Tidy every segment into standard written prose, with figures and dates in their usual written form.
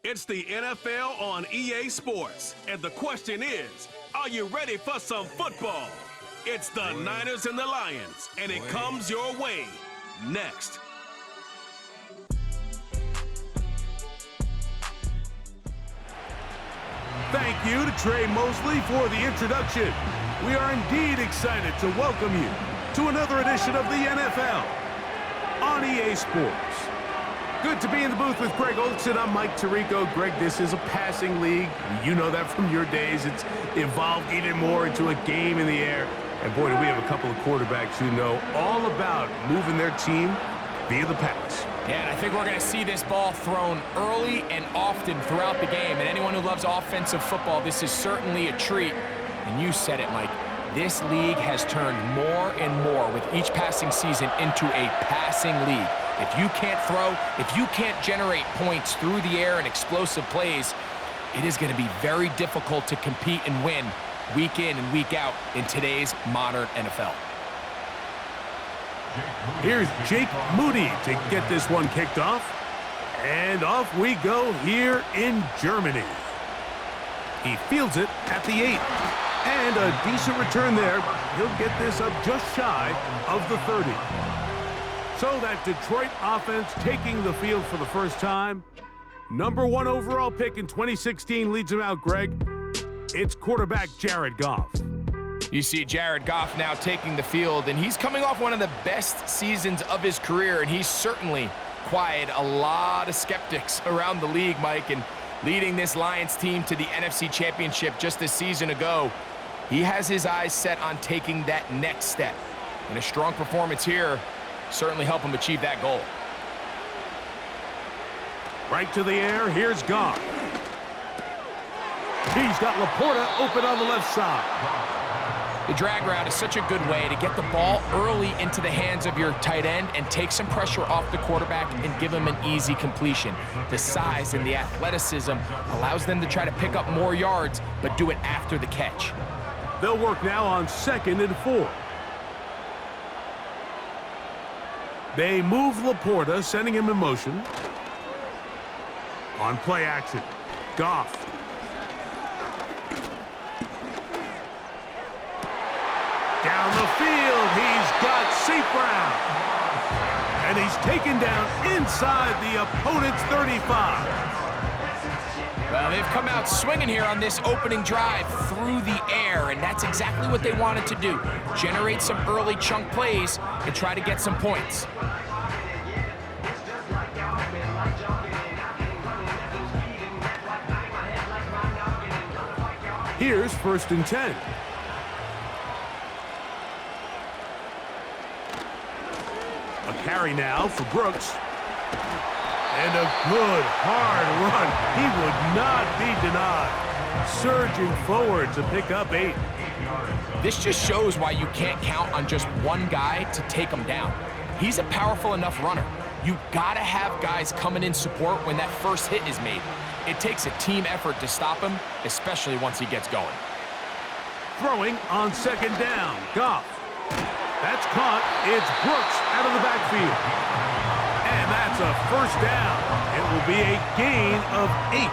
It's the NFL on EA Sports, and the question is, are you ready for some football? It's the Niners and the Lions, and it comes your way next. Thank you to Trey Mosley for the introduction. We are indeed excited to welcome you to another edition of the NFL on EA Sports. Good to be in the booth with Greg Olson. I'm Mike Tirico. Greg, this is a passing league. You know that from your days. It's evolved even more into a game in the air. And boy, do we have a couple of quarterbacks who know all about moving their team via the pass. Yeah, and I think we're going to see this ball thrown early and often throughout the game. And anyone who loves offensive football, this is certainly a treat. And you said it, Mike. This league has turned more and more with each passing season into a passing league. If you can't throw, if you can't generate points through the air and explosive plays, it is going to be very difficult to compete and win week in and week out in today's modern NFL. Here's Jake Moody to get this one kicked off. And off we go here in Germany. He fields it at the 8. And a decent return there. He'll get this up just shy of the 30. So that Detroit offense taking the field for the first time. Number 1 overall pick in 2016 leads him out, Greg. It's quarterback Jared Goff. You see Jared Goff now taking the field, and he's coming off one of the best seasons of his career, and he's certainly quieted a lot of skeptics around the league, Mike, and leading this Lions team to the NFC Championship just a season ago. He has his eyes set on taking that next step, and a strong performance here certainly help him achieve that goal. Right to the air, here's Goff. He's got Laporta open on the left side. The drag route is such a good way to get the ball early into the hands of your tight end and take some pressure off the quarterback and give him an easy completion. The size and the athleticism allows them to try to pick up more yards, but do it after the catch. They'll work now on 2nd and 4. They move Laporta, sending him in motion. On play action, Goff. Down the field, he's got St. Brown. And he's taken down inside the opponent's 35. Well, they've come out swinging here on this opening drive through the air, and that's exactly what they wanted to do. Generate some early chunk plays and try to get some points. Here's 1st and 10. A carry now for Brooks. And a good, hard run. He would not be denied. Surging forward to pick up 8. This just shows why you can't count on just one guy to take him down. He's a powerful enough runner. You gotta have guys coming in support when that first hit is made. It takes a team effort to stop him, especially once he gets going. Throwing on 2nd down, Goff. That's caught. It's Brooks out of the backfield. And that's a 1st down. It will be a gain of 8.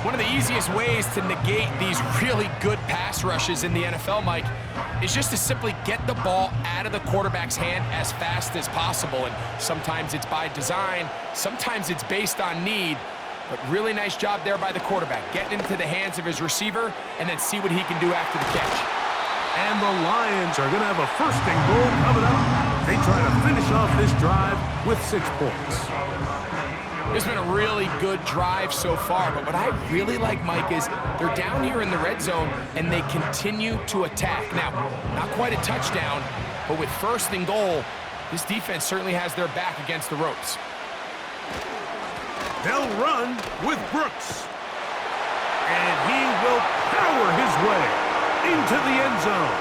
One of the easiest ways to negate these really good pass rushes in the NFL, Mike, is just to simply get the ball out of the quarterback's hand as fast as possible. And sometimes it's by design, sometimes it's based on need. But really nice job there by the quarterback, getting into the hands of his receiver and then see what he can do after the catch. And the Lions are going to have a 1st and goal coming up. They try to finish off this drive with 6 points. It's been a really good drive so far, but what I really like, Mike, is they're down here in the red zone and they continue to attack. Now, not quite a touchdown, but with 1st and goal, this defense certainly has their back against the ropes. They'll run with Brooks. And he will power his way into the end zone.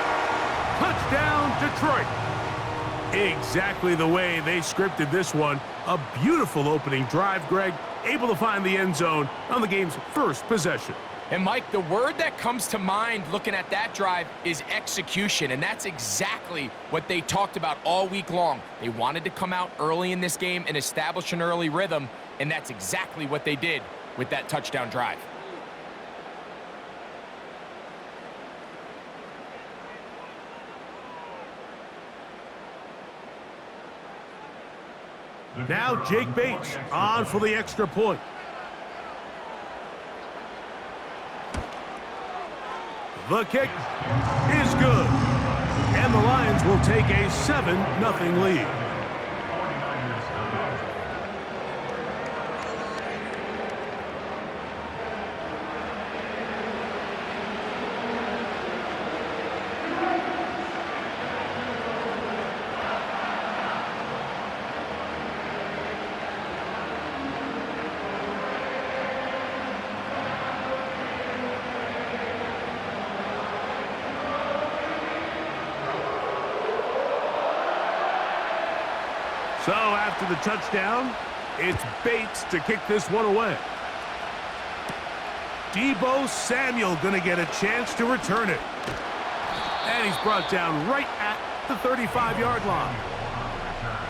Touchdown, Detroit. Exactly the way they scripted this one. A beautiful opening drive, Greg. Able to find the end zone on the game's first possession. And Mike, the word that comes to mind looking at that drive is execution, and that's exactly what they talked about all week long. They wanted to come out early in this game and establish an early rhythm, and that's exactly what they did with that touchdown drive. Now Jake Bates on for the extra point. The kick is good. And the Lions will take a 7-0 lead. So after the touchdown, it's Bates to kick this one away. Deebo Samuel going to get a chance to return it. And he's brought down right at the 35-yard line.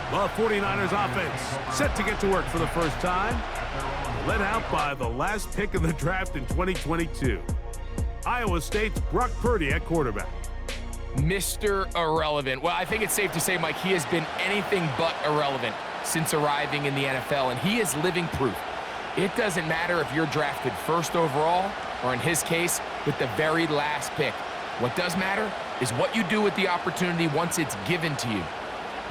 The 49ers offense set to get to work for the first time. Led out by the last pick in the draft in 2022. Iowa State's Brock Purdy at quarterback. Mr. Irrelevant. Well, I think it's safe to say, Mike, he has been anything but irrelevant since arriving in the NFL, and he is living proof. It doesn't matter if you're drafted first overall, or in his case, with the very last pick. What does matter is what you do with the opportunity once it's given to you.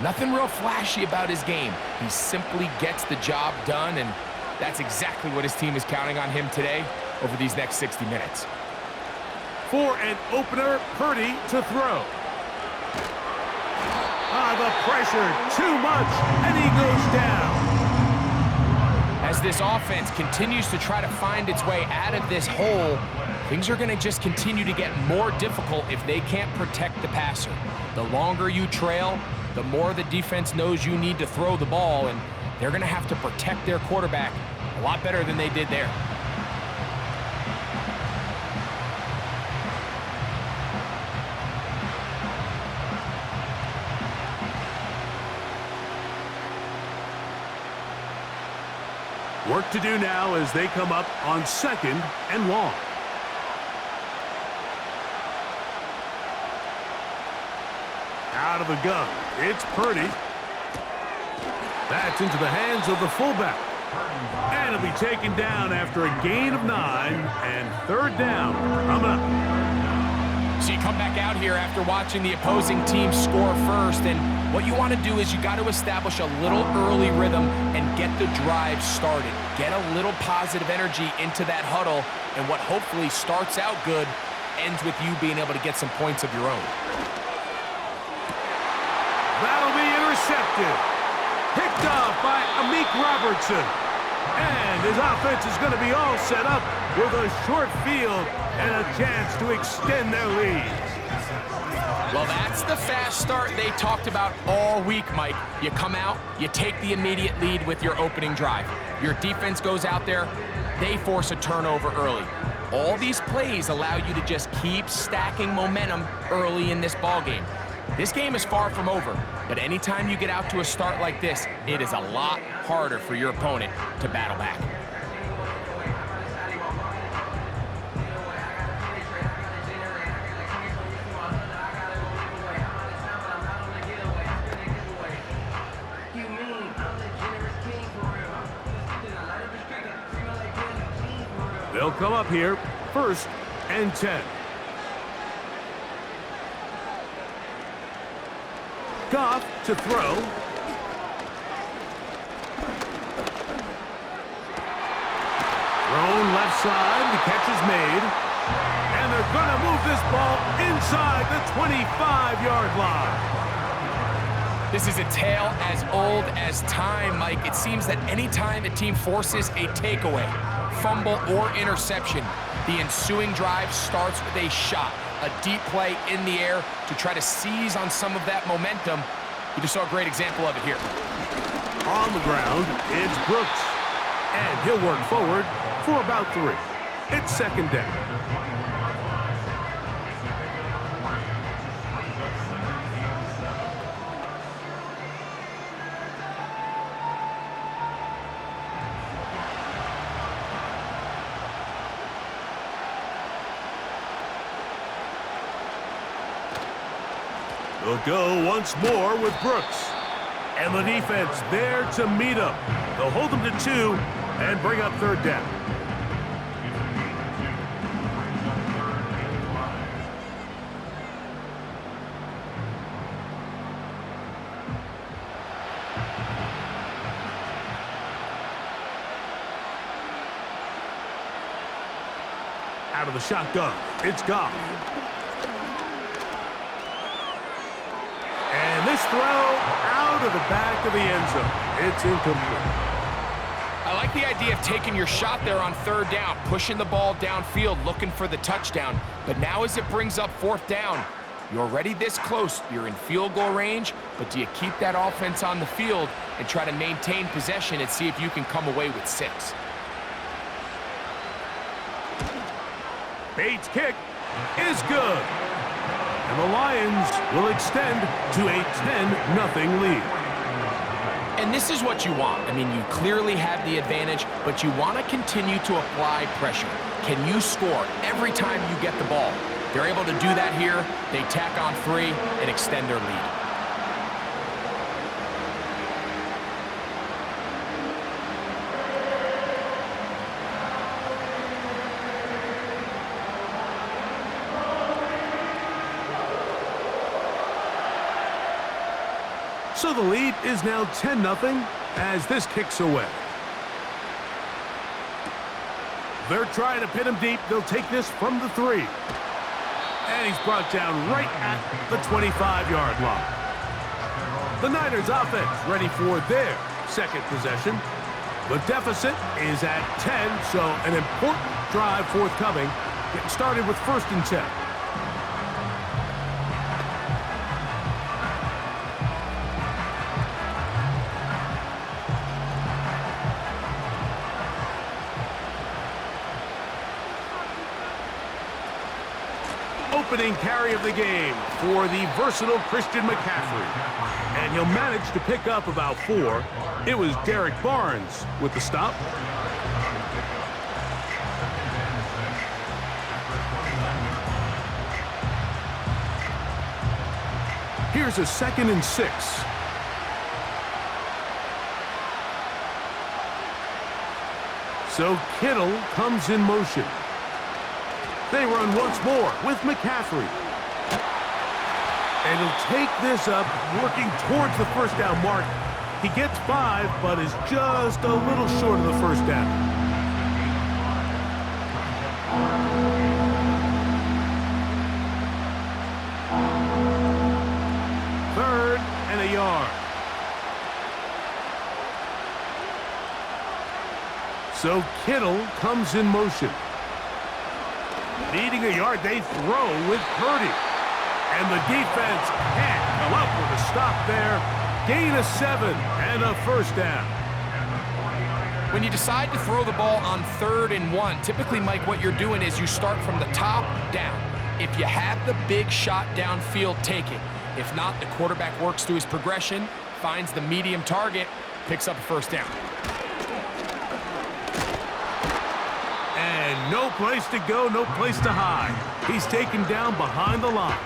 Nothing real flashy about his game. He simply gets the job done, and that's exactly what his team is counting on him today over these next 60 minutes. For an opener, Purdy to throw. The pressure, too much, and he goes down. As this offense continues to try to find its way out of this hole, things are going to just continue to get more difficult if they can't protect the passer. The longer you trail, the more the defense knows you need to throw the ball, and they're going to have to protect their quarterback a lot better than they did there. Work to do now as they come up on 2nd and long. Out of the gun, it's Purdy. That's into the hands of the fullback. And it'll be taken down after a gain of 9, and 3rd down coming up. So you come back out here after watching the opposing team score first, and what you want to do is you got to establish a little early rhythm and get the drive started. Get a little positive energy into that huddle, and what hopefully starts out good ends with you being able to get some points of your own. That'll be intercepted. Picked off by Amik Robertson. And his offense is going to be all set up with a short field and a chance to extend their lead. Well, that's the fast start they talked about all week, Mike. You come out, you take the immediate lead with your opening drive. Your defense goes out there, they force a turnover early. All these plays allow you to just keep stacking momentum early in this ballgame. This game is far from over, but anytime you get out to a start like this, it is a lot harder for your opponent to battle back. They'll come up here, 1st and 10. Goff to throw. Thrown left side, the catch is made. And they're going to move this ball inside the 25-yard line. This is a tale as old as time, Mike. It seems that anytime a team forces a takeaway, fumble, or interception, the ensuing drive starts with a shot, a deep play in the air to try to seize on some of that momentum. You just saw a great example of it here. On the ground, it's Brooks. And he'll work forward for about 3. It's second down. They'll go once more with Brooks. And the defense there to meet him. They'll hold him to 2 and bring up third down. Out of the shotgun, it's Goff. And this throw out of the back of the end zone. It's incomplete. I like the idea of taking your shot there on third down, pushing the ball downfield, looking for the touchdown. But now as it brings up fourth down, you're already this close. You're in field goal range, but do you keep that offense on the field and try to maintain possession and see if you can come away with 6? Bates' kick is good. And the Lions will extend to a 10-0 lead. And this is what you want. I mean, you clearly have the advantage, but you want to continue to apply pressure. Can you score every time you get the ball? They're able to do that here. They tack on 3 and extend their lead. So the lead is now 10-0 as this kicks away. They're trying to pin him deep. They'll take this from the 3. And he's brought down right at the 25-yard line. The Niners offense ready for their second possession. The deficit is at 10, so an important drive forthcoming. Getting started with 1st and 10. Opening carry of the game for the versatile Christian McCaffrey. And he'll manage to pick up about 4. It was Derek Barnes with the stop. Here's a 2nd and 6. So Kittle comes in motion. They run once more with McCaffrey. And he'll take this up, working towards the first down mark. He gets 5, but is just a little short of the first down. Third and a yard. So Kittle comes in motion. Needing a yard, they throw with Purdy. And the defense can't come up with a stop there. Gain of 7 and a first down. When you decide to throw the ball on 3rd and 1, typically, Mike, what you're doing is you start from the top down. If you have the big shot downfield, take it. If not, the quarterback works through his progression, finds the medium target, picks up a first down. And no place to go, no place to hide. He's taken down behind the line.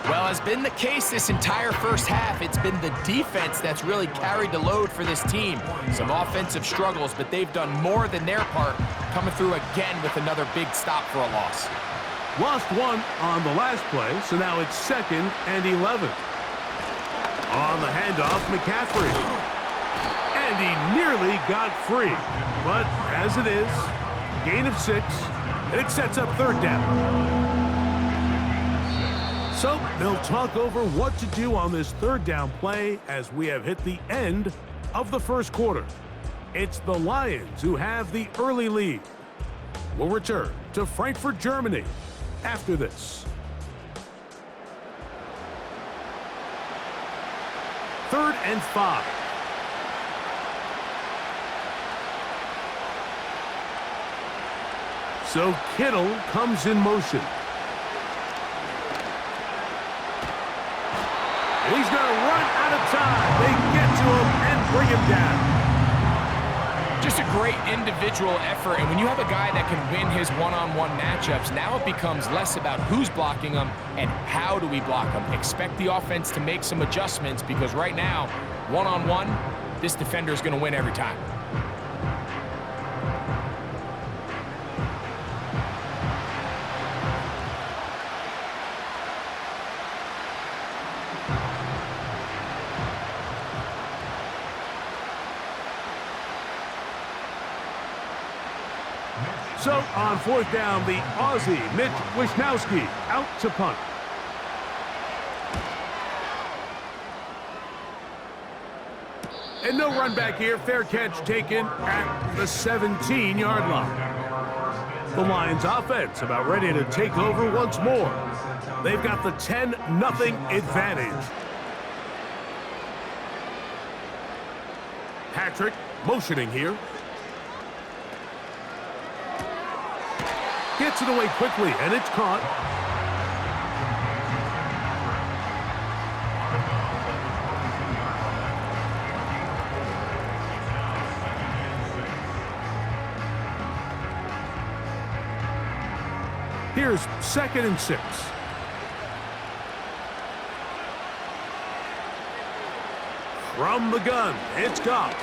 Well, as been the case this entire first half, it's been the defense that's really carried the load for this team. Some offensive struggles, but they've done more than their part, coming through again with another big stop for a loss. Lost 1 on the last play, so now it's 2nd and 11. On the handoff, McCaffrey. And he nearly got free. But as it is, gain of 6, and it sets up 3rd down. So they'll talk over what to do on this 3rd down play as we have hit the end of the first quarter. It's the Lions who have the early lead. We'll return to Frankfurt, Germany after this. 3rd and 5. So Kittle comes in motion. And he's going to run out of time. They get to him and bring him down. Just a great individual effort, and when you have a guy that can win his one-on-one matchups, now it becomes less about who's blocking him and how do we block him. Expect the offense to make some adjustments because right now, one-on-one, this defender is going to win every time. So on fourth down, the Aussie, Mitch Wishnowsky, out to punt. And no run back here. Fair catch taken at the 17-yard line. The Lions offense about ready to take over once more. They've got the 10-0 advantage. Patrick motioning here. Gets it away quickly, and it's caught. Here's 2nd and 6. From the gun, it's Goff.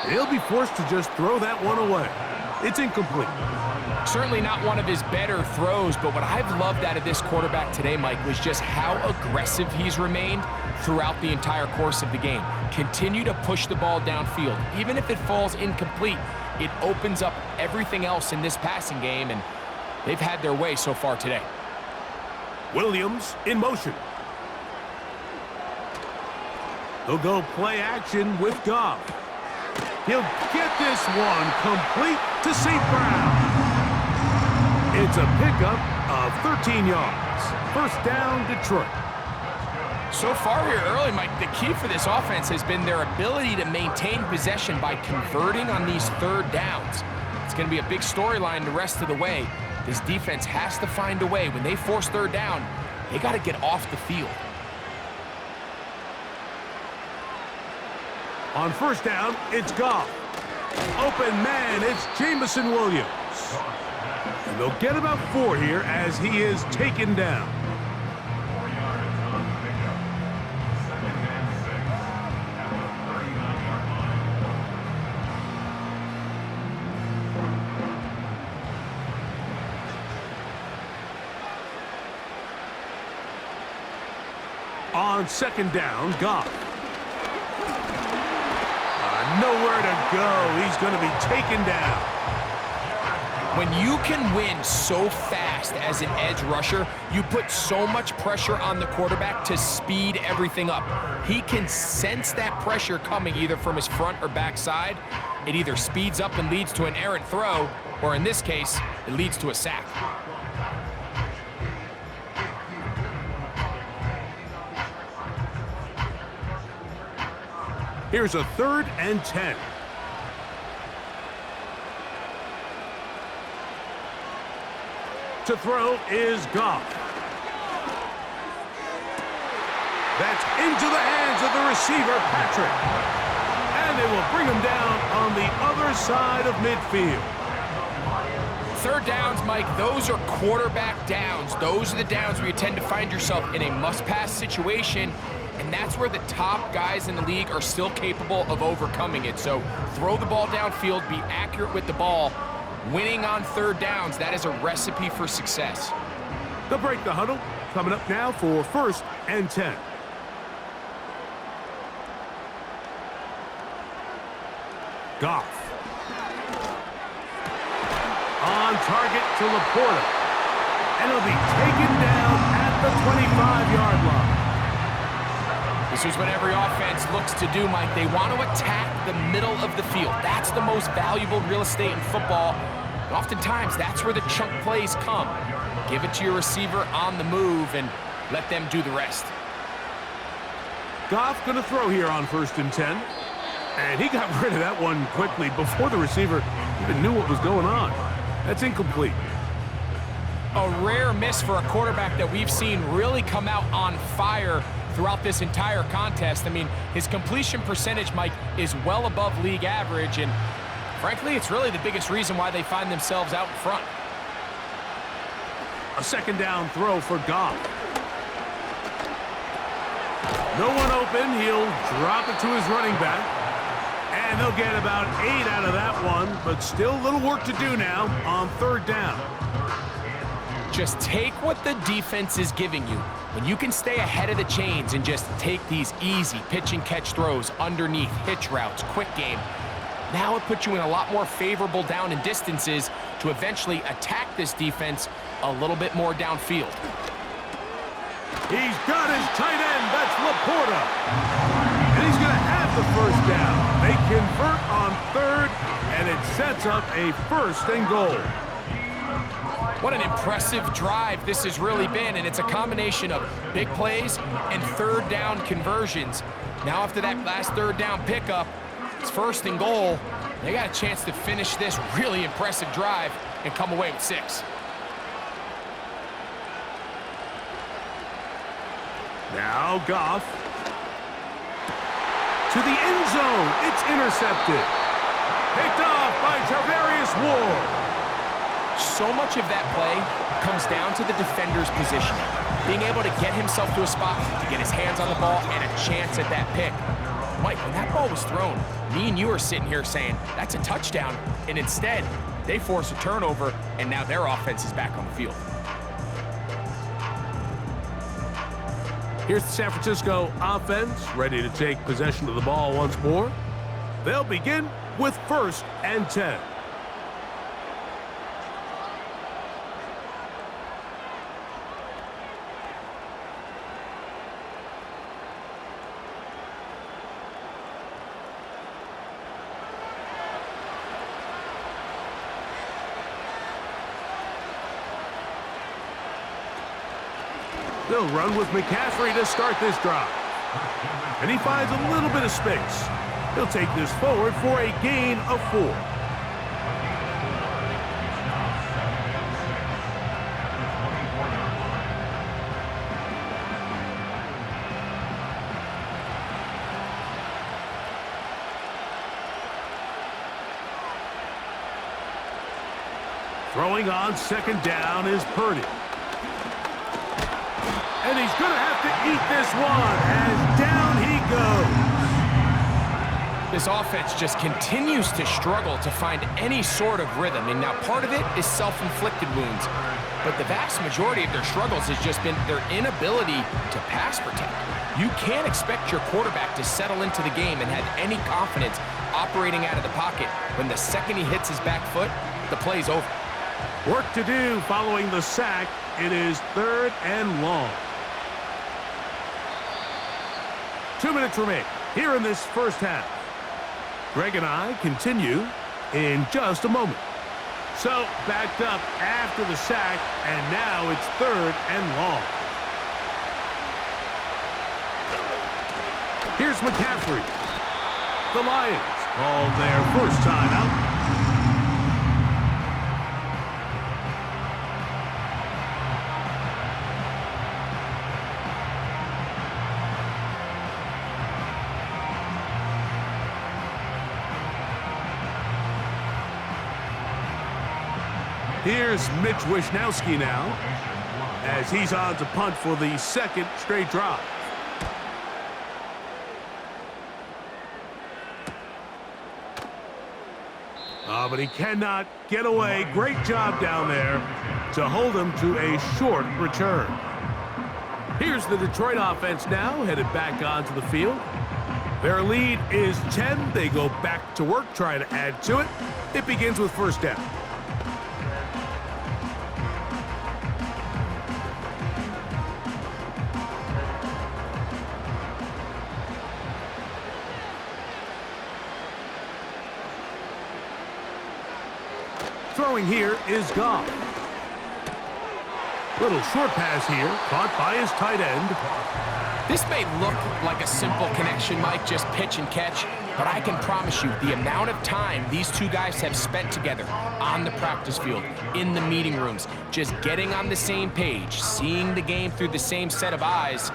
He'll be forced to just throw that one away. It's incomplete. Certainly not one of his better throws, but what I've loved out of this quarterback today, Mike, was just how aggressive he's remained throughout the entire course of the game. Continue to push the ball downfield. Even if it falls incomplete, it opens up everything else in this passing game, and they've had their way so far today. Williams in motion. They'll go play action with Goff. He'll get this one complete to St. Brown. It's a pickup of 13 yards. First down, Detroit. So far here early, Mike, the key for this offense has been their ability to maintain possession by converting on these third downs. It's going to be a big storyline the rest of the way. This defense has to find a way. When they force third down, they got to get off the field. On first down, it's Goff. Open man, it's Jameson Williams. And they'll get about 4 here as he is taken down. On 2nd down, Goff. Nowhere to go. He's going to be taken down. When you can win so fast as an edge rusher, you put so much pressure on the quarterback to speed everything up. He can sense that pressure coming either from his front or back side. It either speeds up and leads to an errant throw, or in this case, it leads to a sack. Here's a 3rd and 10. To throw is Goff. That's into the hands of the receiver, Patrick. And they will bring him down on the other side of midfield. Third downs, Mike, those are quarterback downs. Those are the downs where you tend to find yourself in a must-pass situation, and that's where the top guys in the league are still capable of overcoming it. So throw the ball downfield, be accurate with the ball. Winning on third downs, that is a recipe for success. They'll break the huddle. Coming up now for 1st and 10. Goff. On target to Laporta. And he'll be taken down at the 25-yard line. This is what every offense looks to do, Mike. They want to attack the middle of the field. That's the most valuable real estate in football. And oftentimes, that's where the chunk plays come. Give it to your receiver on the move and let them do the rest. Goff going to throw here on 1st and 10. And he got rid of that one quickly before the receiver even knew what was going on. That's incomplete. A rare miss for a quarterback that we've seen really come out on fire throughout this entire contest. I mean, his completion percentage, Mike, is well above league average, and frankly, it's really the biggest reason why they find themselves out in front. A second down throw for Goff. No one open. He'll drop it to his running back. And they'll get about 8 out of that one, but still a little work to do now on third down. Just take what the defense is giving you. When you can stay ahead of the chains and just take these easy pitch and catch throws underneath, hitch routes, quick game, now it puts you in a lot more favorable down and distances to eventually attack this defense a little bit more downfield. He's got his tight end. That's Laporta. And he's going to have the first down. They convert on third, and it sets up a 1st and goal. What an impressive drive this has really been, and it's a combination of big plays and third down conversions. Now after that last third down pickup, it's 1st and goal. They got a chance to finish this really impressive drive and come away with 6. Now Goff. To the end zone. It's intercepted. Picked off by Tarvarius Ward. So much of that play comes down to the defender's positioning. Being able to get himself to a spot, to get his hands on the ball, and a chance at that pick. Mike, when that ball was thrown, me and you are sitting here saying, that's a touchdown. And instead, they force a turnover, and now their offense is back on the field. Here's the San Francisco offense, ready to take possession of the ball once more. They'll begin with 1st and 10. They'll run with McCaffrey to start this drive. And he finds a little bit of space. He'll take this forward for a gain of 4. Throwing on 2nd down is Purdy. And he's going to have to eat this one as down he goes. This offense just continues to struggle to find any sort of rhythm. And now part of it is self-inflicted wounds. But the vast majority of their struggles has just been their inability to pass protect. You can't expect your quarterback to settle into the game and have any confidence operating out of the pocket when the second he hits his back foot, the play's over. Work to do following the sack. It is 3rd and long. 2 minutes remain here in this first half. Greg and I continue in just a moment. So backed up after the sack, and now it's 3rd and long. Here's McCaffrey. The Lions call their first timeout. Here's Mitch Wishnowsky now, as he's on to punt for the 2nd straight drive. But he cannot get away. Great job down there to hold him to a short return. Here's the Detroit offense now, headed back onto the field. Their lead is 10. They go back to work, trying to add to it. It begins with 1st down. Throwing here is Goff. Little short pass here, caught by his tight end. This may look like a simple connection, Mike, just pitch and catch, but I can promise you the amount of time these two guys have spent together on the practice field, in the meeting rooms, just getting on the same page, seeing the game through the same set of eyes,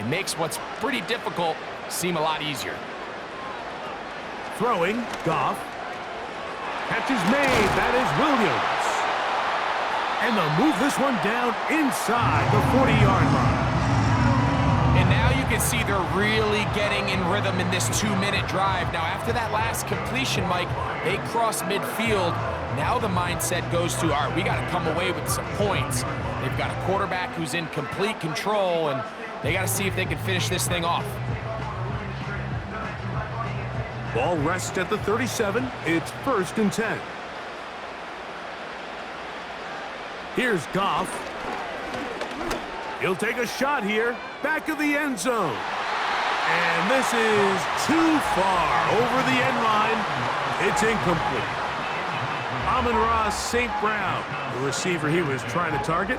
it makes what's pretty difficult seem a lot easier. Throwing, Goff. Catch is made, that is Williams. And they'll move this one down inside the 40-yard line. And now you can see they're really getting in rhythm in this 2-minute drive. Now, after that last completion, Mike, they cross midfield. Now the mindset goes to, all right, we got to come away with some points. They've got a quarterback who's in complete control, and they got to see if they can finish this thing off. Ball rests at the 37. It's 1st and 10. Here's Goff. He'll take a shot here. Back of the end zone. And this is too far over the end line. It's incomplete. Amon-Ra St. Brown, the receiver he was trying to target.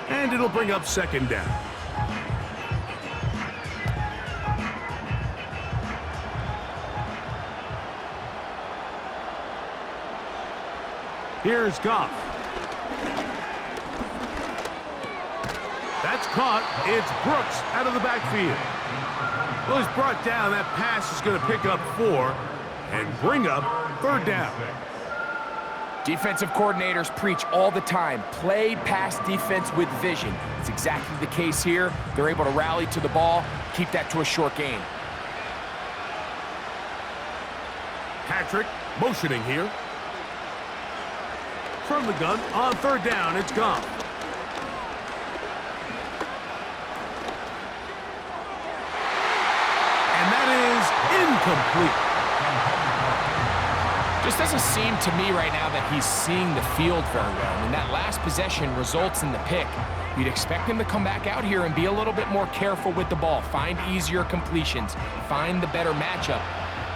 And it'll bring up 2nd down. Here's Goff. That's caught. It's Brooks out of the backfield. Well, he's brought down. That pass is going to pick up 4 and bring up 3rd down. Defensive coordinators preach all the time, play pass defense with vision. It's exactly the case here. They're able to rally to the ball, keep that to a short gain. Patrick motioning here. From the gun on 3rd down, it's Goff. And that is incomplete. Just doesn't seem to me right now that he's seeing the field very well. I mean, that last possession results in the pick. You'd expect him to come back out here and be a little bit more careful with the ball, find easier completions, find the better matchup.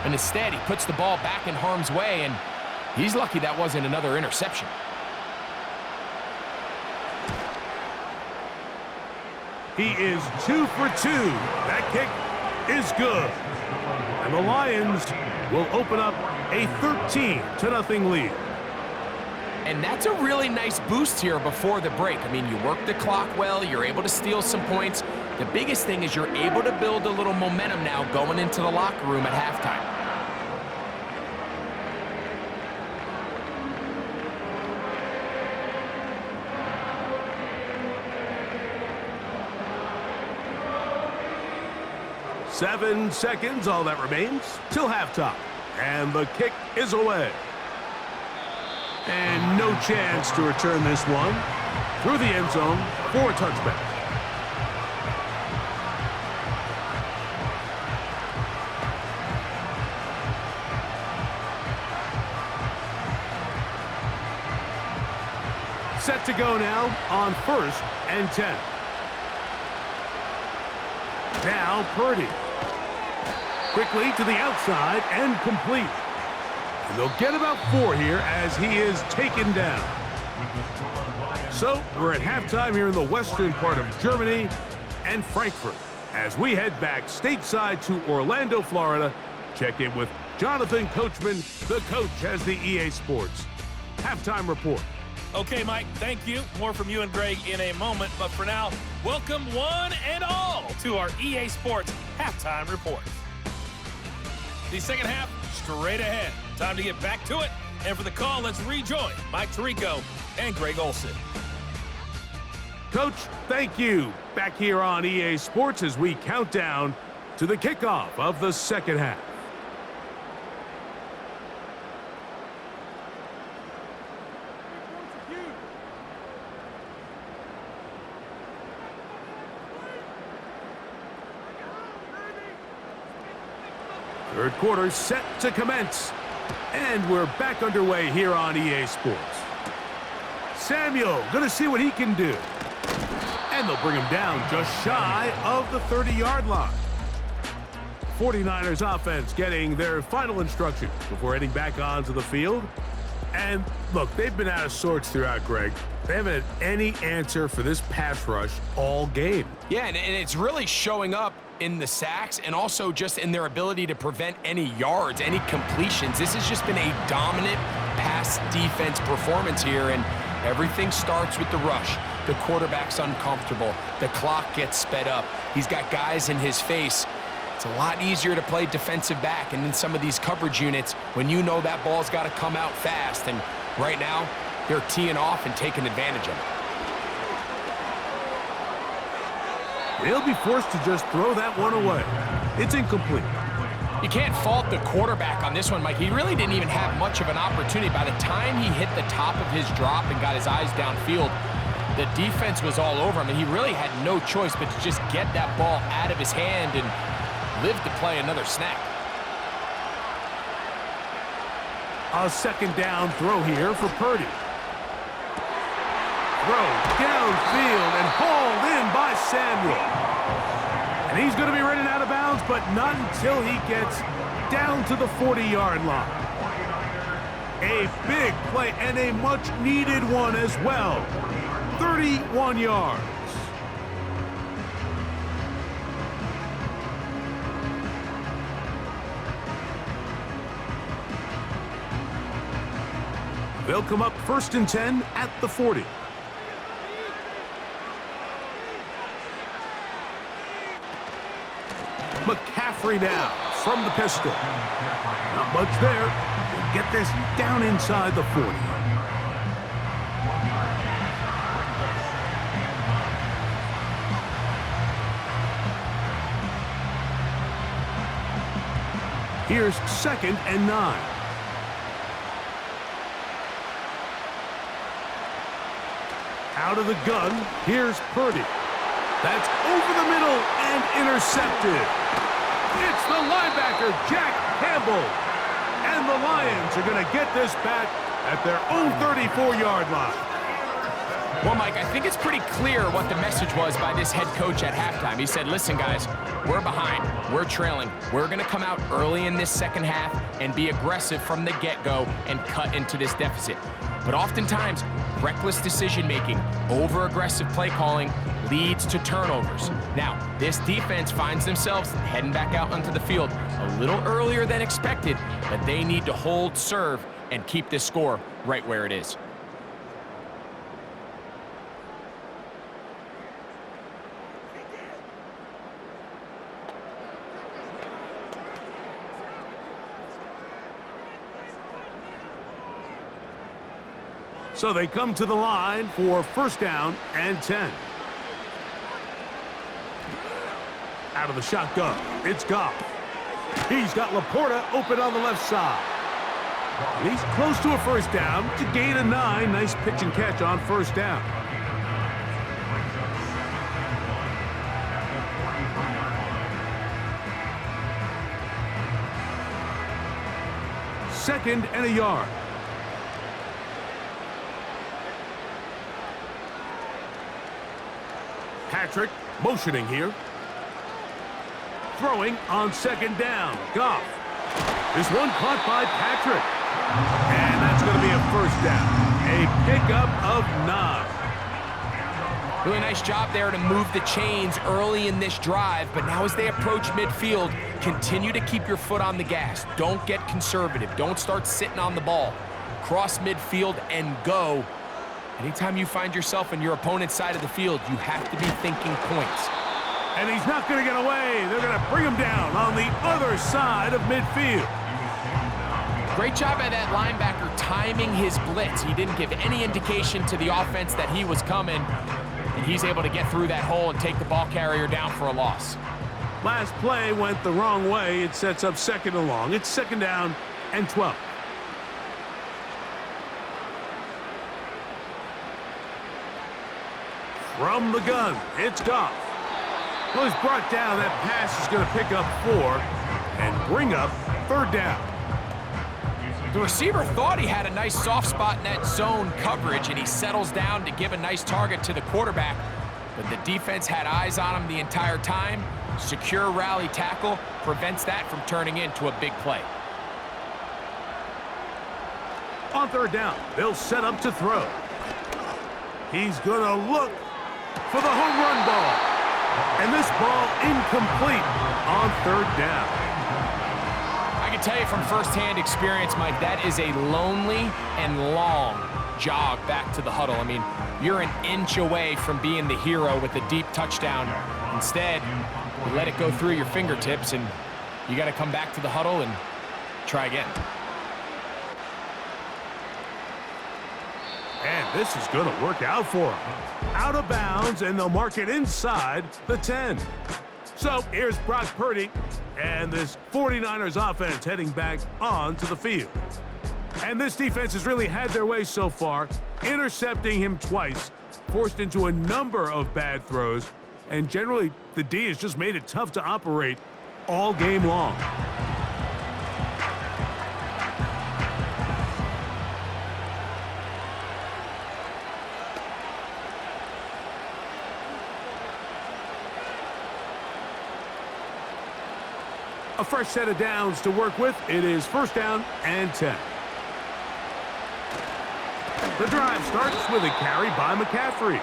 And instead, he puts the ball back in harm's way, and he's lucky that wasn't another interception. He is 2 for 2. That kick is good. And the Lions will open up a 13-0 lead. And that's a really nice boost here before the break. I mean, you work the clock well, you're able to steal some points. The biggest thing is you're able to build a little momentum now going into the locker room at halftime. Seven seconds, all that remains, till halftime. And the kick is away. And no chance to return this one. Through the end zone for a touchback. Set to go now on 1st and 10. Now Purdy. Quickly to the outside and complete. And they'll get about 4 here as he is taken down. So we're at halftime here in the western part of Germany and Frankfurt as we head back stateside to Orlando, Florida. Check in with Jonathan Coachman, the coach, as the EA Sports halftime report. Okay, Mike, thank you. More from you and Greg in a moment. But for now, welcome one and all to our EA Sports halftime report. The second half, straight ahead. Time to get back to it. And for the call, let's rejoin Mike Tirico and Greg Olson. Coach, thank you. Back here on EA Sports as we count down to the kickoff of the second half. Third quarter set to commence. And we're back underway here on EA Sports. Samuel gonna see what he can do. And they'll bring him down just shy of the 30-yard line. 49ers offense getting their final instructions before heading back onto the field. And look, they've been out of sorts throughout, Greg. They haven't had any answer for this pass rush all game. Yeah, and it's really showing up in the sacks and also just in their ability to prevent any yards, any completions. This has just been a dominant pass defense performance here, and everything starts with the rush. The quarterback's uncomfortable. The clock gets sped up. He's got guys in his face. It's a lot easier to play defensive back, and in some of these coverage units, when you know that ball's got to come out fast, and right now, they're teeing off and taking advantage of it. They'll be forced to just throw that one away. It's incomplete. You can't fault the quarterback on this one, Mike. He really didn't even have much of an opportunity. By the time he hit the top of his drop and got his eyes downfield, the defense was all over him, and he really had no choice but to just get that ball out of his hand and live to play another snap. A second down throw here for Purdy. Throw downfield and hauled in by Samuel. And he's going to be running out of bounds, but not until he gets down to the 40-yard line. A big play and a much-needed one as well. 31 yards. They'll come up 1st and 10 at the 40. McCaffrey now from the pistol. Not much there. He'll get this down inside the 40. Here's 2nd and 9. Out of the gun, here's Purdy. That's over the middle and intercepted. It's the linebacker, Jack Campbell. And the Lions are going to get this back at their own 34-yard line. Well, Mike, I think it's pretty clear what the message was by this head coach at halftime. He said, listen, guys, we're behind. We're trailing. We're going to come out early in this second half and be aggressive from the get-go and cut into this deficit. But oftentimes, reckless decision-making, over-aggressive play calling leads to turnovers. Now, this defense finds themselves heading back out onto the field a little earlier than expected, but they need to hold serve and keep this score right where it is. So they come to the line for 1st down and 10. Out of the shotgun, it's Goff. He's got Laporta open on the left side. And he's close to a 1st down to gain a 9. Nice pitch and catch on 1st down. Second and a yard. Patrick motioning here. Throwing on 2nd down. Goff. This one caught by Patrick. And that's going to be a 1st down. A pickup of 9. Really nice job there to move the chains early in this drive, but now as they approach midfield, continue to keep your foot on the gas. Don't get conservative. Don't start sitting on the ball. Cross midfield and go. Anytime you find yourself on your opponent's side of the field, you have to be thinking points. And he's not going to get away. They're going to bring him down on the other side of midfield. Great job by that linebacker timing his blitz. He didn't give any indication to the offense that he was coming, and he's able to get through that hole and take the ball carrier down for a loss. Last play went the wrong way. It sets up 2nd and long. It's 2nd down and 12. From the gun, it's Goff. Well, he's brought down. That pass is going to pick up 4 and bring up 3rd down. The receiver thought he had a nice soft spot in that zone coverage, and he settles down to give a nice target to the quarterback. But the defense had eyes on him the entire time. Secure rally tackle prevents that from turning into a big play. On third down, they'll set up to throw. He's going to look for the home run ball. And this ball incomplete on third down. I can tell you from firsthand experience, Mike, that is a lonely and long jog back to the huddle. I mean, you're an inch away from being the hero with a deep touchdown. Instead, you let it go through your fingertips, and you got to come back to the huddle and try again. And this is going to work out for him. Out of bounds, and they'll mark it inside the 10. So here's Brock Purdy and this 49ers offense heading back onto the field. And this defense has really had their way so far, intercepting him twice, forced into a number of bad throws, and generally the D has just made it tough to operate all game long. A fresh set of downs to work with. It is first down and 10. The drive starts with a carry by McCaffrey.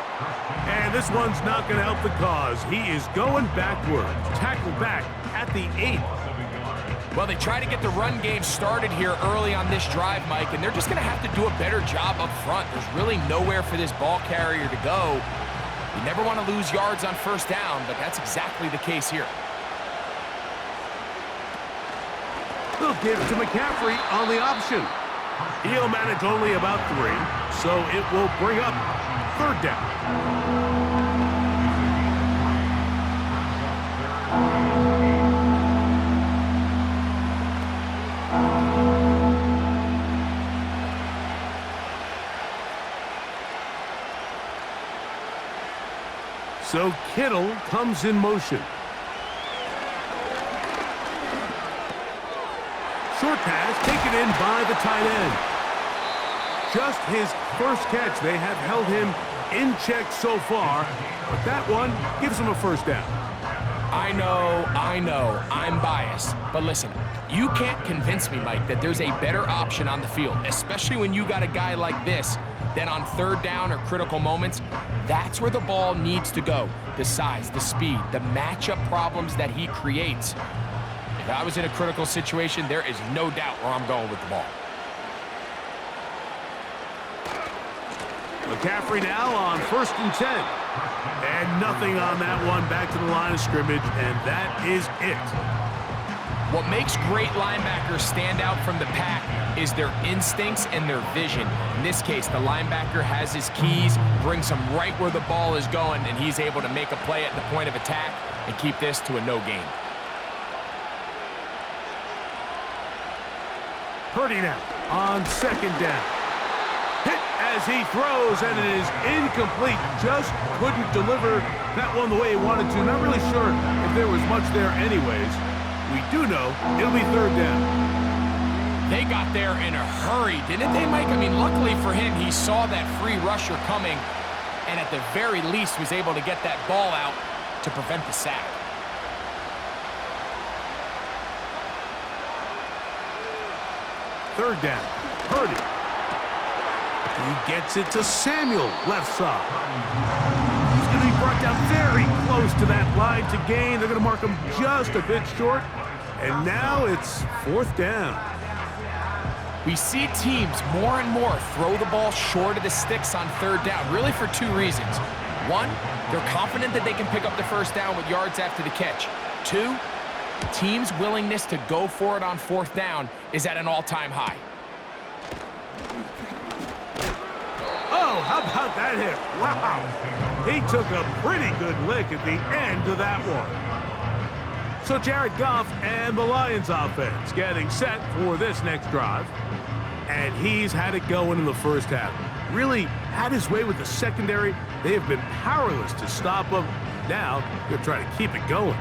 And this one's not going to help the cause. He is going backwards. Tackled back at the 8. Well, they try to get the run game started here early on this drive, Mike, and they're just going to have to do a better job up front. There's really nowhere for this ball carrier to go. You never want to lose yards on first down, but that's exactly the case here. They'll give it to McCaffrey on the option. He'll manage only about 3, so it will bring up third down. So Kittle comes in motion. Short pass taken in by the tight end. Just his first catch. They have held him in check so far, but that one gives him a first down. I know, I'm biased. But listen, you can't convince me, Mike, that there's a better option on the field, especially when you got a guy like this, then on third down or critical moments, that's where the ball needs to go. The size, the speed, the matchup problems that he creates. If I was in a critical situation, there is no doubt where I'm going with the ball. McCaffrey now on first and 10. And nothing on that one, back to the line of scrimmage, and that is it. What makes great linebackers stand out from the pack is their instincts and their vision. In this case, the linebacker has his keys, brings him right where the ball is going, and he's able to make a play at the point of attack and keep this to a no gain. Purdy now on second down. Hit as he throws, and it is incomplete. Just couldn't deliver that one the way he wanted to. Not really sure if there was much there anyways. We do know it'll be third down. They got there in a hurry, didn't they, Mike? I mean, luckily for him, he saw that free rusher coming, and at the very least was able to get that ball out to prevent the sack. Third down, Purdy. He gets it to Samuel, left side. He's going to be brought down very close to that line to gain. They're going to mark him just a bit short. And now it's fourth down. We see teams more and more throw the ball short of the sticks on third down, really for 2 reasons. 1, they're confident that they can pick up the first down with yards after the catch. 2, teams' willingness to go for it on fourth down is at an all-time high. Oh, how about that hit? Wow. He took a pretty good lick at the end of that one. So Jared Goff and the Lions offense getting set for this next drive. And he's had it going in the first half. Really had his way with the secondary. They have been powerless to stop him. Now they'll try to keep it going.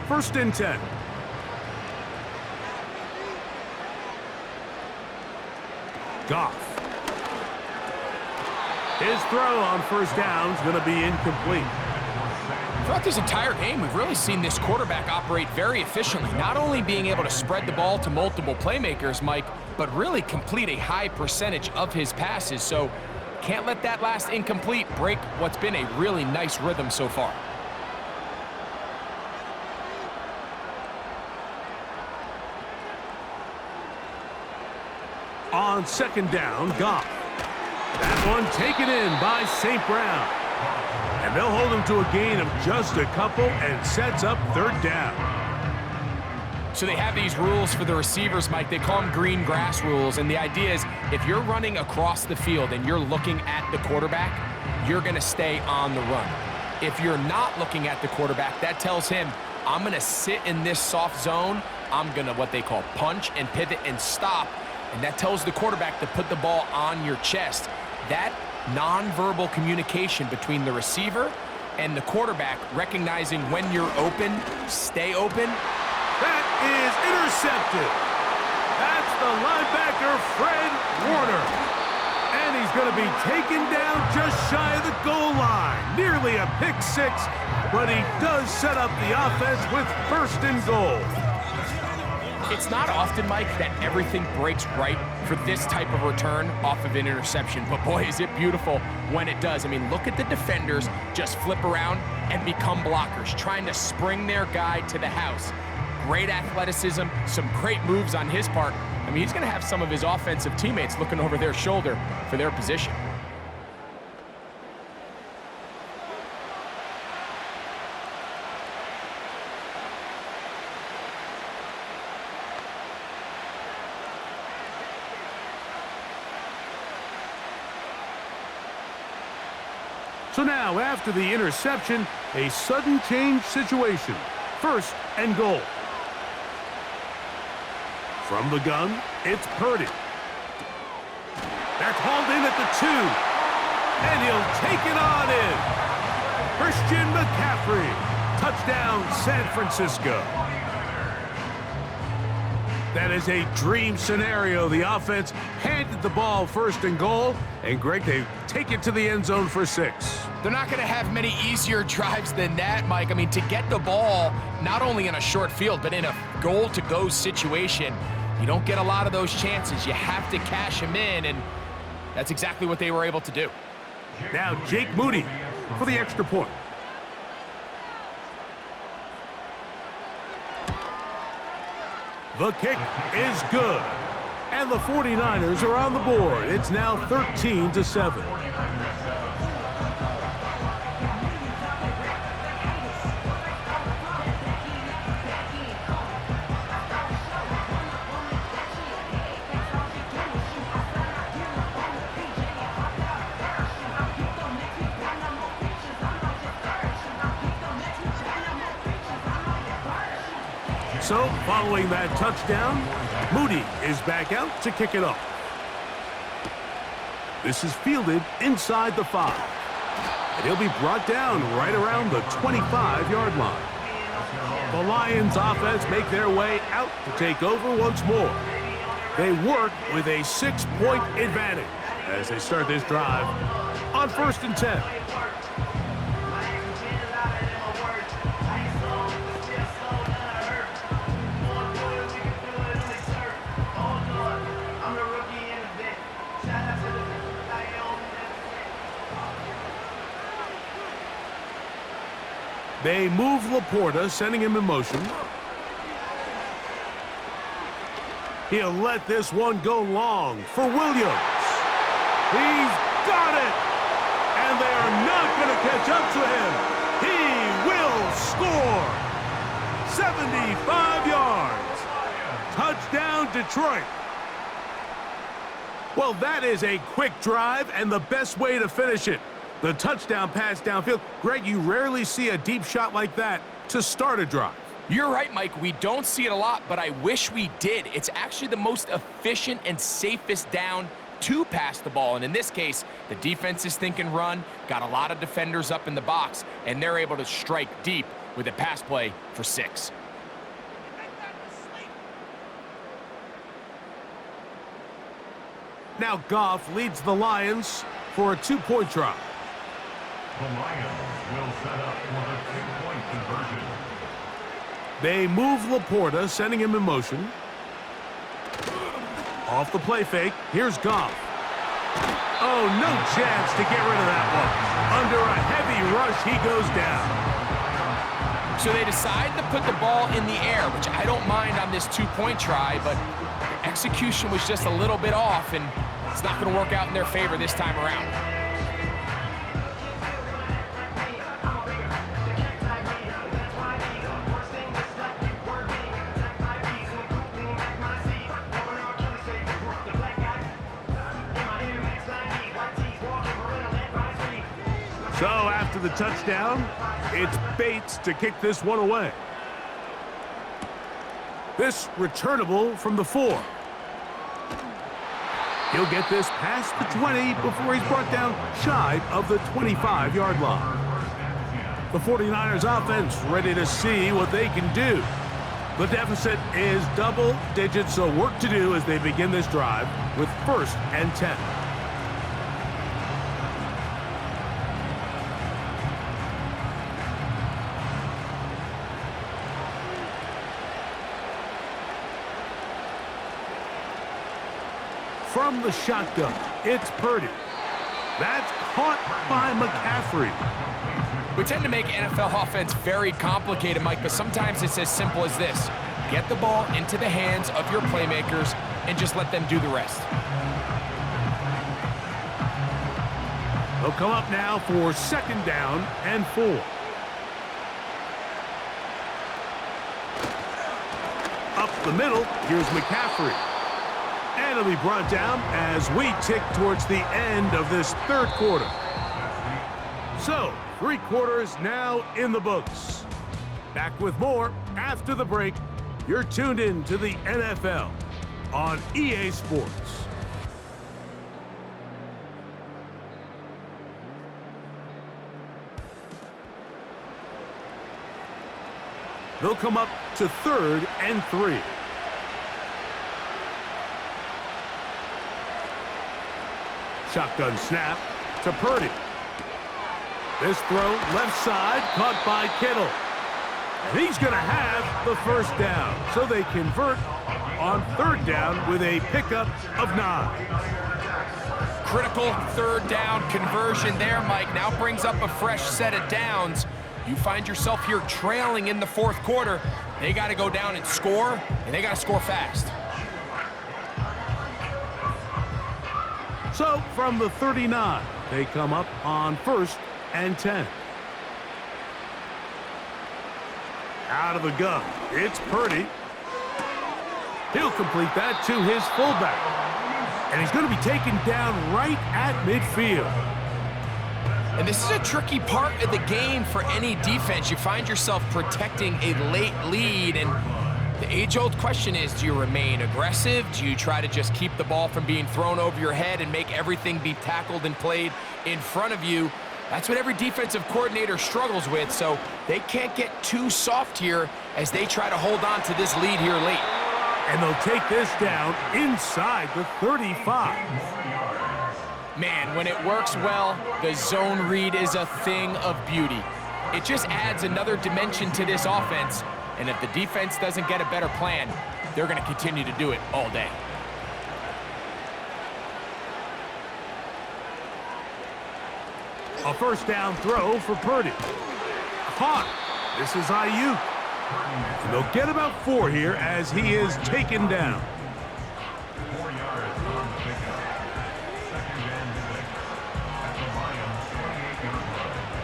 First and 10. Goff. His throw on first down is going to be incomplete. Throughout this entire game, we've really seen this quarterback operate very efficiently, not only being able to spread the ball to multiple playmakers, Mike, but really complete a high percentage of his passes. So can't let that last incomplete break what's been a really nice rhythm so far. On second down, Goff. That one taken in by St. Brown. And they'll hold him to a gain of just a couple and sets up third down. So they have these rules for the receivers, Mike. They call them green grass rules. And the idea is if you're running across the field and you're looking at the quarterback, you're going to stay on the run. If you're not looking at the quarterback, that tells him, I'm going to sit in this soft zone. I'm going to what they call punch and pivot and stop. And that tells the quarterback to put the ball on your chest. That nonverbal communication between the receiver and the quarterback, recognizing when you're open, stay open. That is intercepted. That's the linebacker, Fred Warner. And he's going to be taken down just shy of the goal line. Nearly a pick six, but he does set up the offense with first and goal. It's not often, Mike, that everything breaks right for this type of return off of an interception. But boy, is it beautiful when it does. I mean, look at the defenders just flip around and become blockers, trying to spring their guy to the house. Great athleticism, some great moves on his part. I mean, he's going to have some of his offensive teammates looking over their shoulder for their position. So now, after the interception, a sudden change situation. First and goal. From the gun, it's Purdy. That's hauled in at the 2. And he'll take it on in. Christian McCaffrey. Touchdown, San Francisco. That is a dream scenario. The offense handed the ball first and goal. And Greg, they take it to the end zone for 6. They're not going to have many easier drives than that, Mike. I mean, to get the ball, not only in a short field, but in a goal-to-go situation, you don't get a lot of those chances. You have to cash them in, and that's exactly what they were able to do. Now Jake Moody for the extra point. The kick is good. And the 49ers are on the board. It's now 13-7. So, following that touchdown, Moody is back out to kick it off. This is fielded inside the 5. And he'll be brought down right around the 25-yard line. The Lions offense make their way out to take over once more. They work with a 6-point advantage as they start this drive on 1st and 10. They move Laporta, sending him in motion. He'll let this one go long for Williams. He's got it! And they are not going to catch up to him. He will score! 75 yards. Touchdown, Detroit. Well, that is a quick drive and the best way to finish it. The touchdown pass downfield. Greg, you rarely see a deep shot like that to start a drive. You're right, Mike. We don't see it a lot, but I wish we did. It's actually the most efficient and safest down to pass the ball. And in this case, the defense is thinking run, got a lot of defenders up in the box, and they're able to strike deep with a pass play for 6. Now Goff leads the Lions for a 2-point try. The Lions will set up for the 2-point conversion. They move Laporta, sending him in motion. Off the play fake, here's Goff. Oh, no chance to get rid of that one. Under a heavy rush, he goes down. So they decide to put the ball in the air, which I don't mind on this 2-point try, but the execution was just a little bit off, and it's not going to work out in their favor this time around. So after the touchdown, it's Bates to kick this one away. This returnable from the 4. He'll get this past the 20 before he's brought down shy of the 25-yard line. The 49ers offense ready to see what they can do. The deficit is double digits, so work to do as they begin this drive with 1st and 10. From the shotgun, it's Purdy. That's caught by McCaffrey. We tend to make NFL offense very complicated, Mike, but sometimes it's as simple as this. Get the ball into the hands of your playmakers and just let them do the rest. They'll come up now for 2nd down and 4. Up the middle, here's McCaffrey. And it'll be brought down as we tick towards the end of this 3rd quarter. So, 3 quarters now in the books. Back with more after the break. You're tuned in to the NFL on EA Sports. They'll come up to 3rd and 3. Shotgun snap to Purdy. This throw left side caught by Kittle. And he's going to have the 1st down. So they convert on 3rd down with a pickup of 9. Critical 3rd down conversion there, Mike. Now brings up a fresh set of downs. You find yourself here trailing in the 4th quarter. They got to go down and score, and they got to score fast. So from the 39, they come up on 1st and 10. Out of the gun, it's Purdy. He'll complete that to his fullback. And he's going to be taken down right at midfield. And this is a tricky part of the game for any defense. You find yourself protecting a late lead, and the age-old question is, do you remain aggressive? Do you try to just keep the ball from being thrown over your head and make everything be tackled and played in front of you? That's what every defensive coordinator struggles with, so they can't get too soft here as they try to hold on to this lead here late. And they'll take this down inside the 35. Man, when it works well, the zone read is a thing of beauty. It just adds another dimension to this offense. And if the defense doesn't get a better plan, they're going to continue to do it all day. A 1st down throw for Purdy. Caught. This is Ayuk. And they'll get about 4 here as he is taken down. 4 yards on the pickup. 2nd and 6 at the Lions' 28-yard line.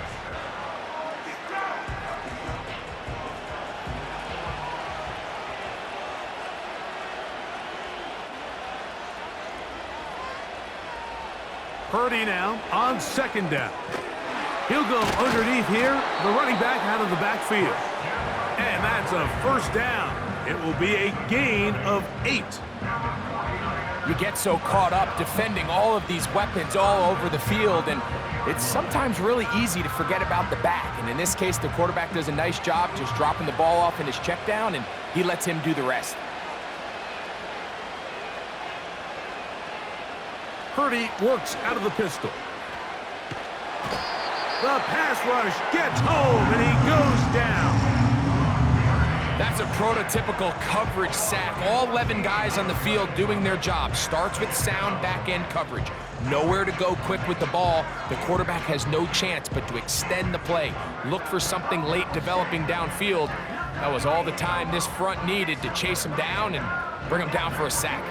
Purdy now on 2nd down. He'll go underneath here, the running back out of the backfield. And that's a 1st down. It will be a gain of 8. You get so caught up defending all of these weapons all over the field, and it's sometimes really easy to forget about the back. And in this case, the quarterback does a nice job just dropping the ball off in his check down, and he lets him do the rest. Purdy works out of the pistol. The The pass rush gets home, and he goes down. That's a prototypical coverage sack. All 11 guys on the field doing their job. Starts with sound back-end coverage. Nowhere to go quick with the ball. The quarterback has no chance but to extend the play. Look for something late developing downfield. That was all the time this front needed to chase him down and bring him down for a sack.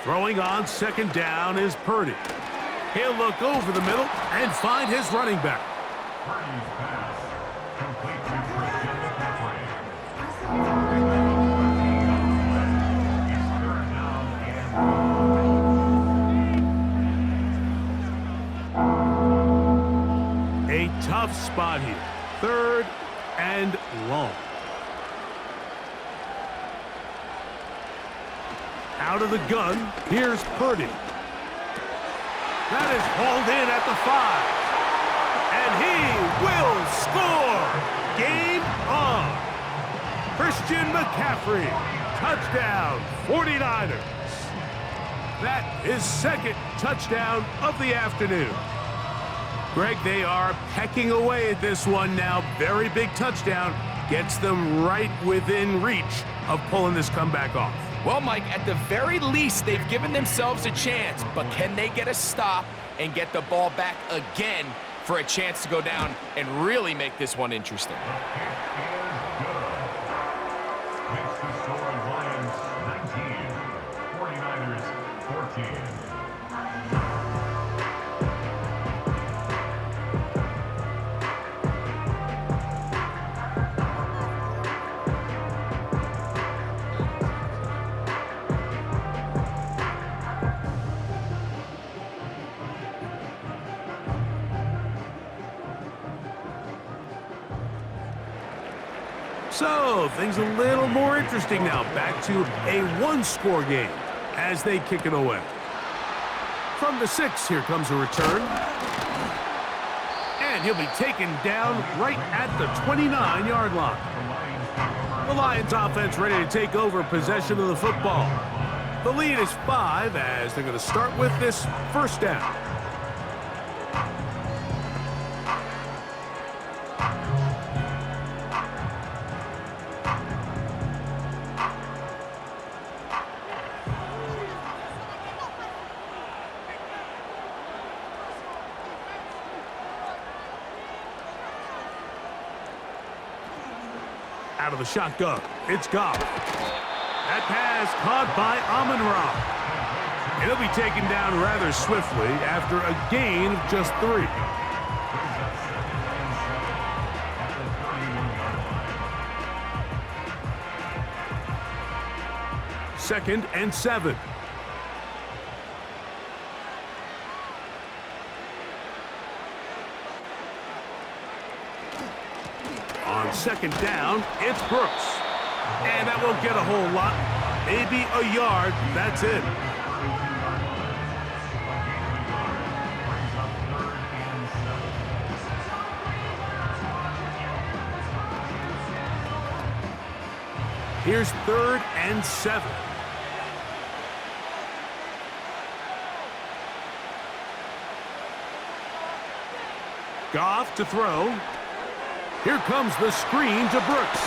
Throwing on second down is Purdy. He'll look over the middle and find his running back. Purdy's pass complete to Christian McCaffrey. It's third down and A tough spot here. Third and long. Out of the gun, here's Purdy. That is hauled in at the 5. And he will score! Game on! Christian McCaffrey, touchdown, 49ers. That is second touchdown of the afternoon. Greg, they are pecking away at this one now. Very big touchdown. Gets them right within reach of pulling this comeback off. Well, Mike, at the very least, they've given themselves a chance, but can they get a stop and get the ball back again for a chance to go down and really make this one interesting? makes the score Lions 19, 49ers 14. So, things a little more interesting now. Back to a one-score game as they kick it away. From the 6, here comes a return. And he'll be taken down right at the 29-yard line. The Lions offense ready to take over possession of the football. The lead is 5 as they're going to start with this first down. Out of the shotgun, it's Goff. That pass caught by Amon-Ra. And he'll be taken down rather swiftly after a gain of just 3. Second and 7. On second down, it's Brooks. And that won't get a whole lot. Maybe a yard, that's it. Here's 3rd and 7. Goff to throw. Here comes the screen to Brooks.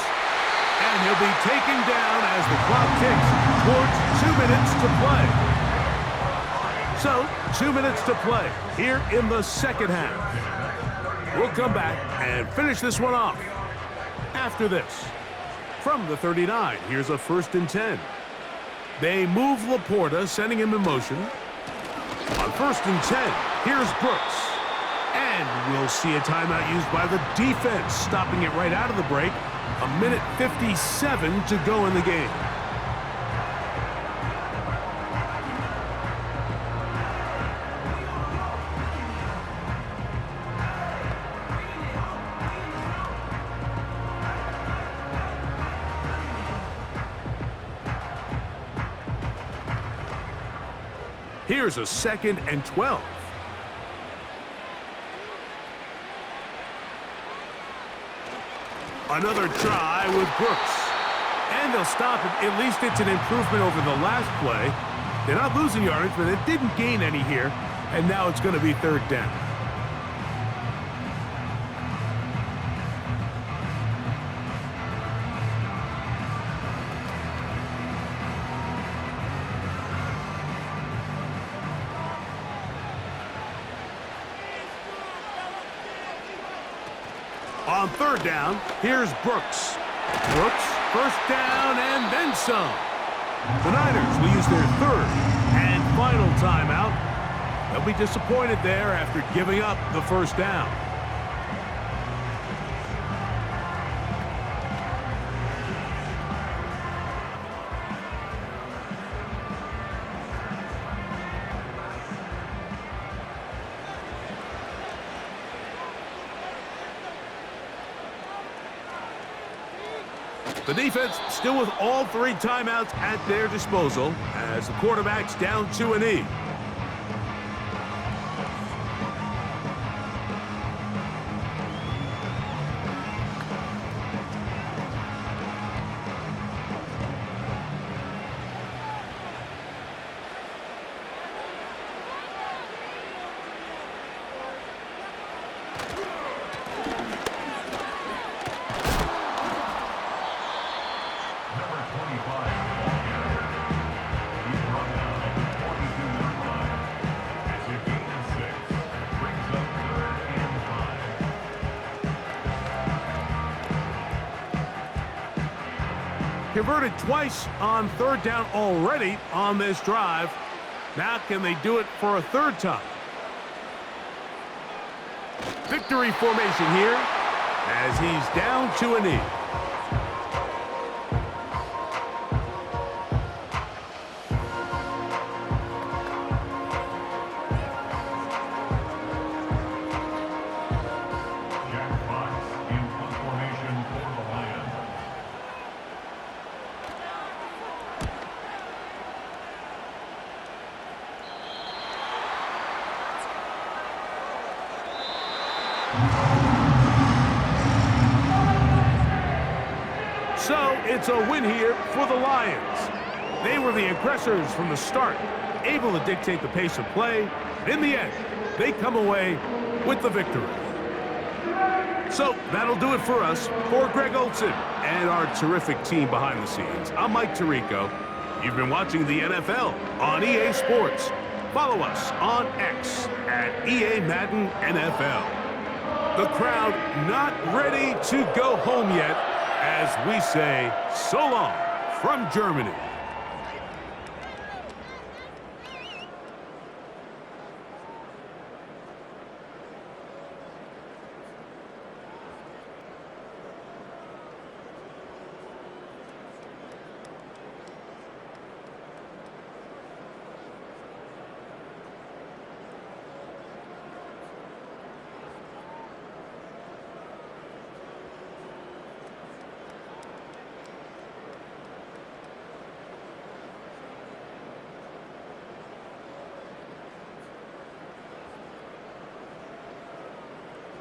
And he'll be taken down as the clock ticks towards 2 minutes to play. So, 2 minutes to play here in the second half. We'll come back and finish this one off after this. From the 39, here's a 1st and 10. They move Laporta, sending him in motion. On 1st and 10, here's Brooks. And we'll see a timeout used by the defense, stopping it right out of the break. 1:57 to go in the game. Here's a 2nd and 12. Another try with Brooks. And they'll stop it. At least it's an improvement over the last play. They're not losing yardage, but they didn't gain any here. And now it's going to be 3rd down. On 3rd down, here's Brooks. Brooks, 1st down and then some. The Niners will use their 3rd and final timeout. They'll be disappointed there after giving up the 1st down. The defense still with all 3 timeouts at their disposal as the quarterback's down to a knee. Converted twice on 3rd down already on this drive. Now can they do it for a 3rd time? Victory formation here as he's down to a knee. Jack Fox in punt formation for the Lions. So it's a win here for the Lions. They were the aggressors from the start, able to dictate the pace of play. In the end, they come away with the victory. So that'll do it for us. For Greg Olsen and our terrific team behind the scenes, I'm Mike Tirico. You've been watching the NFL on EA Sports. Follow us on X at EA Madden NFL. The crowd not ready to go home yet, as we say so long from Germany.